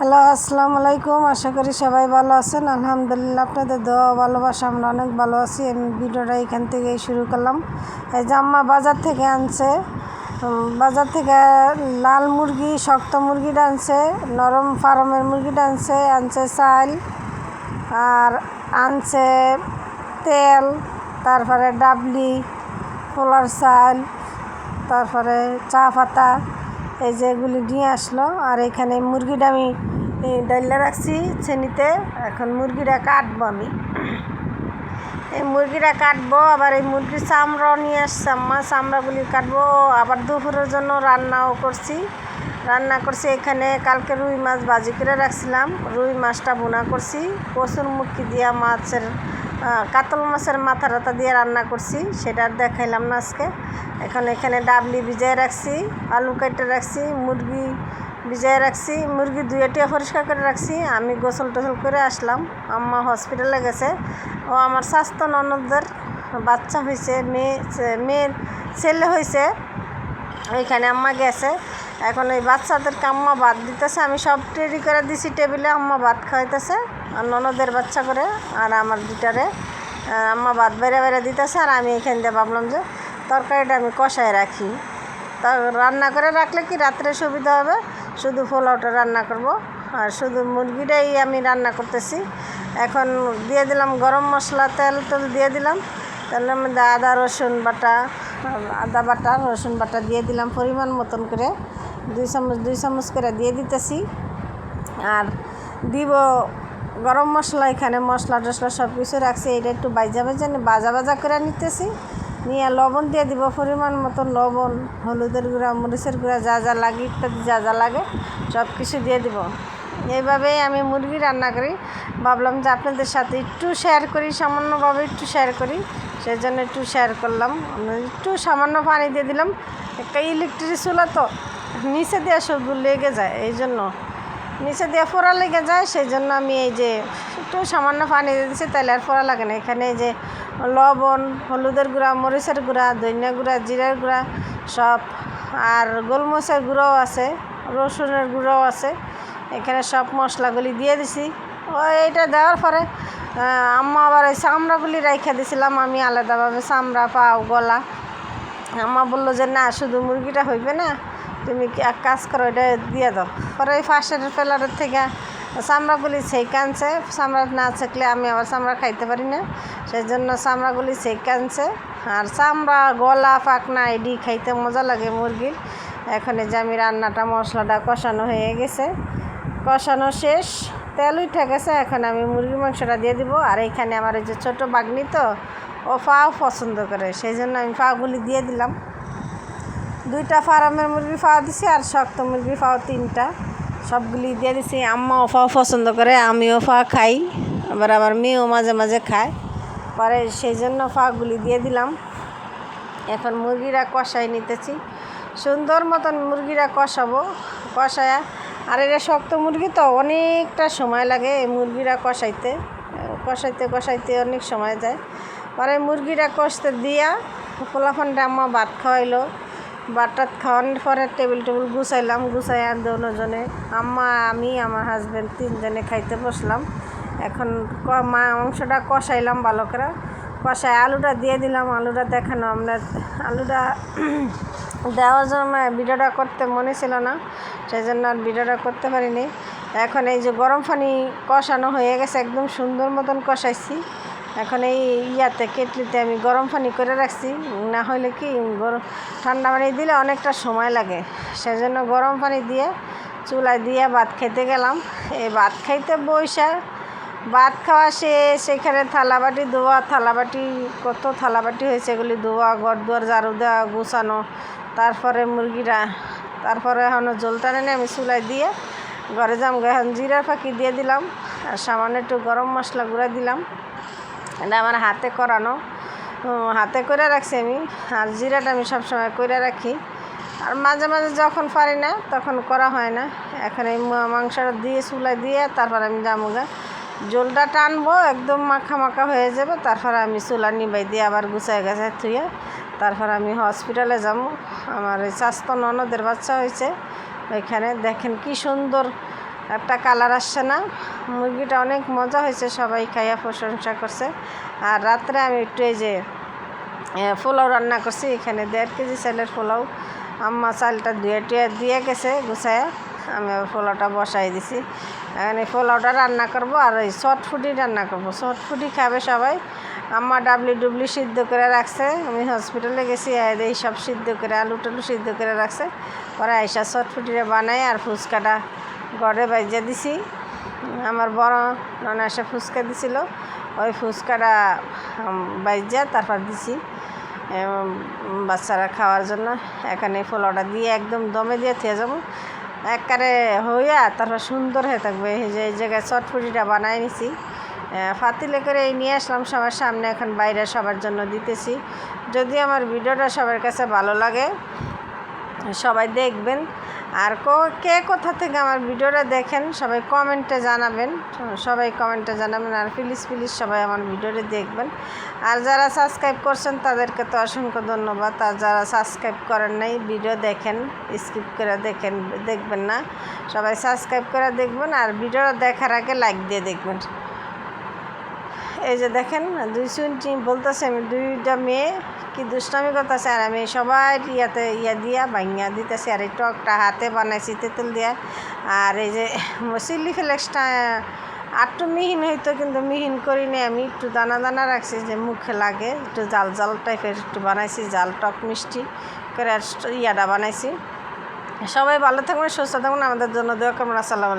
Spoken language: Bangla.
হ্যালো, আসসালামু আলাইকুম। আশা করি সবাই ভালো আছেন। আলহামদুলিল্লাহ, আপনাদের দোয়া ভালোবাসা আমরা অনেক ভালো আছি। আমি ভিডিওটা এখান থেকেই শুরু করলাম। এই যে আম্মা বাজার থেকে আনছে, বাজার থেকে লাল মুরগি, শক্ত মুরগিটা আনছে, নরম ফার্মের মুরগিটা আনছে, আনছে চাল আর আনছে তেল, তারপরে ডাবলি, পোলার চাল, তারপরে চা পাতা, এই যে এগুলি নিয়ে আসলো। আর এখানে মুরগিটা আমি ডাইলে রাখছি ছেনিতে। এখন মুরগিটা কাটবো, আমি এই মুরগিটা কাটবো। আবার এই মুরগির চামড়াও নিয়ে আসছে আম্মা, চামড়াগুলি কাটবো। আবার দুপুরের জন্য রান্নাও করছি। এখানে কালকে রুই মাছ ভাজি করে রাখছিলাম, রুই মাছটা ভুনা করছি। কচুর মুখি দিয়া মাছের, কাতল মাছের মাথা টাথা দিয়ে রান্না করছি, সেটা দেখাইলাম না আজকে। এখন এখানে ডাবলি ভিজাই রাখছি, আলু কেটে রাখছি, মুরগি ভিজাই রাখছি, মুরগি দুইটা পরিষ্কার করে রাখছি। আমি গোসল টোসল করে আসলাম, আম্মা হসপিটালে গেছে। ও আমার স্বাস্থ্য ননদের বাচ্চা হয়েছে, মেয়ের ছেলে হয়েছে, ওইখানে আম্মা গেছে। এখন ওই বাচ্চাদেরকে আম্মা ভাত দিতেছে, আমি সব রেডি করে দিছি টেবিলে। আম্মা ভাত খাওয়াইতেছে আর ননদের বাচ্চা করে, আর আমার দুটারে আম্মা ভাত বেড়ে বেড়ে দিতেছে। আর আমি এখান দিয়ে ভাবলাম যে তরকারিটা আমি কষায় রাখি, তা রান্না করে রাখলে কি রাত্রে সুবিধা হবে। শুধু পোলাওটা রান্না করব, আর শুধু মুরগিটাই আমি রান্না করতেছি। এখন দিয়ে দিলাম গরম মশলা, তেল দিয়ে দিলাম। তেলের মধ্যে আদা বাটা, রসুন বাটা দিয়ে দিলাম পরিমাণ মতন করে, 2 চামচ করে দিয়ে দিতেছি। আর দিব গরম মশলা, এখানে মশলা টশলা সব কিছু রাখছি। এটা একটু ভাজা করে নিতেছি। নিয়ে লবণ দিয়ে দিব পরিমাণ মতন, লবণ, হলুদের গুঁড়া, মরিচের গুঁড়া, যা যা লাগে ইত্যাদি যা যা লাগে সব কিছু দিয়ে দিব। এইভাবেই আমি মুরগি রান্না করি। ভাবলাম যে আপনাদের সাথে একটু শেয়ার করি, সামান্যভাবে একটু শেয়ার করি, সেই জন্য একটু শেয়ার করলাম। একটু সামান্য পানি দিয়ে দিলাম। একটা ইলেকট্রিক চুলা তো, নিচে দিয়ে শুধু লেগে যায়, এই জন্য নিচে দিয়ে ফোড়া লেগে যায়, সেই জন্য আমি এই যে একটু সামান্য পানি দিয়ে দিচ্ছি, তাহলে আর ফোড়া লাগে না। এখানে এই যে লবণ, হলুদের গুঁড়া, মরিচের গুঁড়া, ধনিয়া গুঁড়া, জিরার গুঁড়া সব, আর গোলমরিচের গুঁড়োও আছে, রসুনের গুঁড়োও আছে। এখানে সব মশলাগুলি দিয়ে দিছি। এইটা দেওয়ার পরে আম্মা আবার ওই চামড়াগুলি রাইখা দিছিলাম আমি আলাদাভাবে, চামড়া, পাও, গলা। আম্মা বললো যে না, শুধু মুরগিটা হইবে না, তুমি এক কাজ করো, এটা দিয়ে দাও। পরে ওই ফাঁসের ফেলারের থেকে চামড়াগুলি ছেঁকে আনছে। চামড়া না ছেঁকলে আমি আবার চামড়া খাইতে পারি না, সেই জন্য চামড়াগুলি ছেঁকে আনছে। আর চামড়া, গলা, পাখনা এডি খাইতে মজা লাগে মুরগির। এখন যে আমি রান্নাটা, মশলাটা কষানো হয়ে গেছে, কষানো শেষ, তেল উঠে গেছে। এখন আমি মুরগির মাংসটা দিয়ে দিব। আর এইখানে আমার এই যে ছোটো বাগনি তো, ও পাও পছন্দ করে, সেই জন্য আমি পাগুলি দিয়ে দিলাম। 2টা ফার্মের মুরগির পাও দিছি, আর শক্ত মুরগির পাও 3টা, সবগুলি দিয়ে দিছি। আম্মাও পাও পছন্দ করে, আমিও পাও খাই, আবার আমার মেয়েও মাঝে মাঝে খায়, পরে সেই জন্য পাগুলি দিয়ে দিলাম। এখন মুরগিরা কষাই নিতেছি, সুন্দর মতন মুরগিরা কষাবো, কষায়া। আর এটা শক্ত মুরগি তো, অনেকটা সময় লাগে এই মুরগিরা কষাইতে অনেক সময় যায়। পরে মুরগিটা কষতে দিয়া পোলাপানটা আম্মা ভাত খাওয়াইলো। ভাত খাওয়ানোর পরে টেবিল গুছাইয়া দুজনে, আম্মা, আমি, আমার হাজব্যান্ড 3জনে খাইতে বসলাম। এখন মাংসটা কষাইলাম ভালো করে, কষায় আলুটা দিয়ে দিলাম। আলুটা দেখানো আপনার, আলুটা দেওয়ার জন্য ভিডিওটা করতে মনে ছিল না, সেই জন্য আর ভিডিওটা করতে পারিনি। এখন এই যে গরম পানি কষানো হয়ে গেছে, একদম সুন্দর মতন কষাইছি। এখন এই কেটলিতে আমি গরম পানি করে রাখছি, না হলে কি ঠান্ডা পানি দিলে অনেকটা সময় লাগে, সেই জন্য গরম পানি দিয়ে চুলায় দিয়ে ভাত খেতে গেলাম। এই ভাত খাইতে বইসা ভাত খাওয়া শেষ, সেখানে থালাবাটি ধোয়া, কত থালাবাটি হয়েছে, এগুলি ধোয়া, ঘর দুয়ার ঝাড়ু দেওয়া, গুছানো, তারপরে মুরগিরা, তারপরে এখনও জল টানে আমি চুলায় দিয়ে ঘরে যাম। এখন জিরার ফাঁকি দিয়ে দিলাম, আর সামান্য একটু গরম মশলা গুঁড়া দিলাম। এটা আমার হাতে করানো, হাতে করে রাখছি আমি। আর জিরাটা আমি সবসময় করে রাখি, আর মাঝে মাঝে যখন পারি না তখন করা হয় না। এখন এই মাংসটা দিয়ে চুলায় দিয়ে তারপর আমি জামুগা জলটা টানবো, একদম মাখা মাখা হয়ে যাবে। তারপর আমি চুলা নিবাই দিয়ে আবার গুছাই গাছায় থুয়ে তারপর আমি হসপিটালে যাবো। আমার এই স্বাস্থ্য ননদের বাচ্চা হয়েছে, ওইখানে দেখেন কি সুন্দর একটা কালার আসছে না। মুরগিটা অনেক মজা হয়েছে, সবাই খাইয়া প্রশংসা করছে। আর রাত্রে আমি একটু এই যে পোলাও রান্না করছি, এখানে 1.5 কেজি চালের পোলাও। আম্মা চালটা দিয়ে গেছে গুছাইয়া, আমি পোলাওটা বসাই দিছি। এখানে পোলাওটা রান্না করব আর এই চটফুটি রান্না করব। চটফুটি খাবে সবাই। আম্মা ডাবলি সিদ্ধ করে রাখছে, আমি হসপিটালে গেছি, এই সব সিদ্ধ করে আলু টালু সিদ্ধ করে রাখছে। পরে আইসা চটফুটিটা বানাই আর ফুচকাটা ঘরে বাইজা দিছি। আমার বড় ননা এসে ফুচকা দিছিল, ওই ফুচকাটা বাইজা তারপর দিছি বাচ্চারা খাওয়ার জন্য। এখানে পোলাওটা দিয়ে একদম দমে দিয়ে থিয়ে যাবো একবারে হইয়া, তারপর সুন্দর হয়ে থাকবে। এই যে এই জায়গায় চটফুটিটা বানাই নিছি, ফাতিলে করে নিয়ে আসলাম সবার সামনে, এখন বাইরে সবার জন্য দিতেছি। যদি আমার ভিডিওটা সবার কাছে ভালো লাগে সবাই দেখবেন। আর কে কোথা থেকে আমার ভিডিওটা দেখেন সবাই কমেন্টে জানাবেন, আর প্লিজ সবাই আমার ভিডিওটা দেখবেন। আর যারা সাবস্ক্রাইব করছেন তাদেরকে তো অসংখ্য ধন্যবাদ। আর যারা সাবস্ক্রাইব করেন নাই, ভিডিও দেখেন, স্কিপ করে দেখবেন না, সবাই সাবস্ক্রাইব করে দেখবেন। আর ভিডিওটা দেখার আগে লাইক দিয়ে দেখবেন। এই যে দেখেন 2 বলতেছে, আমি 2টা মেয়ে কি দুষ্টামি করতেছে, আর আমি সবাই দিয়া ভাঙিয়া দিতেছি। আর এই টকটা হাতে বানাইছি তেঁতুল দিয়া। আর এই যে চিলি ফ্লেক্সটা একটু মিহিন হইতো, কিন্তু মিহিন করি নি, আমি একটু দানা রাখছি যে মুখে লাগে, একটু জাল টাইপের একটু বানাইছি, জাল টক মিষ্টি করে আর বানাইছি। সবাই ভালো থাকবেন, সুস্থ থাকবেন, আমাদের জন্য দোয়া করবেন। আসসালামু আলাইকুম।